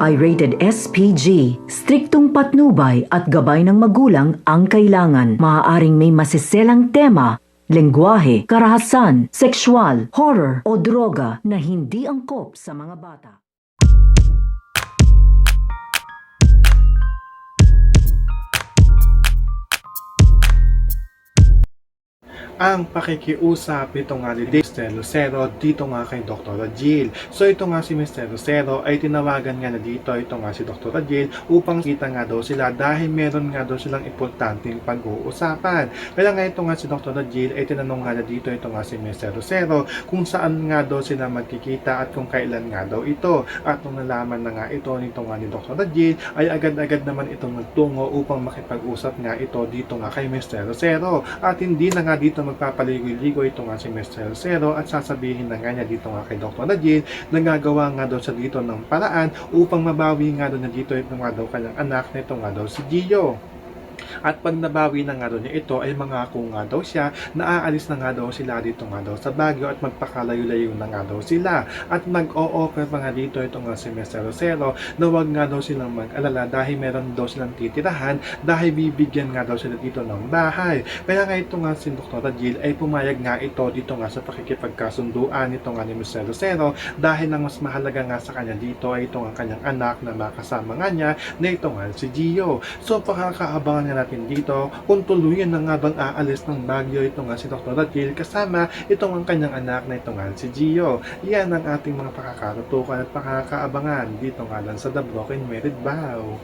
ay rated SPG. Striktong patnubay at gabay ng magulang ang kailangan. Maaaring may masiselang tema, lengguwahe, karahasan, sexual, horror o droga na hindi angkop sa mga bata. Ang pakikiusap ito nga ni Mr. Lucero dito nga kay Dr. Jill. So ito nga si Mr. Lucero ay tinawagan nga na dito ito nga si Dr. Jill upang kita nga daw sila dahil meron nga daw silang importanteng pag-uusapan. Kaya nga ito nga si Dr. Jill ay tinanong nga na dito ito nga si Mr. Lucero kung saan nga daw sila magkikita at kung kailan nga daw ito. At nung nalaman na nga ito nito nga ni Dr. Jill ay agad-agad naman itong nagtungo upang makipag-usap nga ito dito nga kay Mr. Lucero. At hindi na nga dito magpapaligoy-ligoy ito nga si Mr. Lucero at sasabihin na nga niya dito nga kay Dr. Jill na gagawa nga daw siya dito ng paraan upang mabawi nga daw na dito ito nga daw kanyang anak na ito nga daw si Gio. At pag nabawi na nga daw niya ito ay mangako nga daw siya na aalis na nga daw sila dito nga daw sa Baguio at magpakalayo-layo na nga daw sila. At mag-o-offer pa nga dito ito nga si Mr. Lucero na wag nga daw silang mag-alala dahil meron daw silang titirahan dahil bibigyan nga daw sila dito ng bahay. Kaya nga ito nga si Dr. Jill ay pumayag nga ito dito nga sa pakikipagkasunduan ito nga ni Mr. Lucero dahil ang mas mahalaga nga sa kanya dito ay ito nga kanyang anak na makasama nga niya na ito nga si Gio. So pakakaabangan nga natin dito kung tuluyan na nga bang aalis ng Baguio ito nga si Dr. Jill kasama itong ang kanyang anak na ito nga si Gio. Yan ang ating mga pakakatutukan at pakakaabangan dito nga lang sa The Broken Merit Vow.